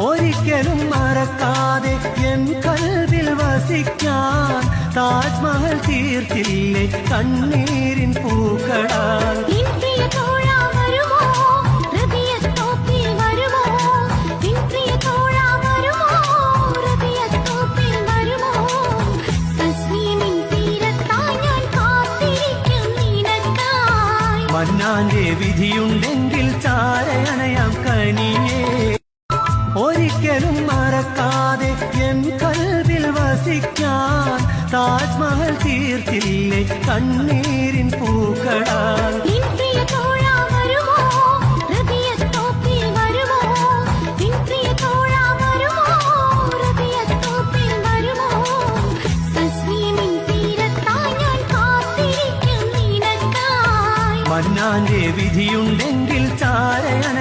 ഒരിക്കലും മറക്കാതെ എൻ കൽവിൽ വസിക്കാൻ താജ്മഹൽ തീർത്തില്ലേ കണ്ണീരിൻ പൂക്കളാൽ. മന്നാന്റെ വിധിയുണ്ടെങ്കിൽ ചാരയണയാം കനിയേ. ഒരിക്കലും മറക്കാതെ എൻ കൽവിൽ വസിക്കാൻ താജ്മഹൽ തീർത്തില്ലേ കണ്ണീരിൻ പൂക്കളാൽ. മന്നാന്റെ വിധിയുണ്ടെങ്കിൽ ചാരയണ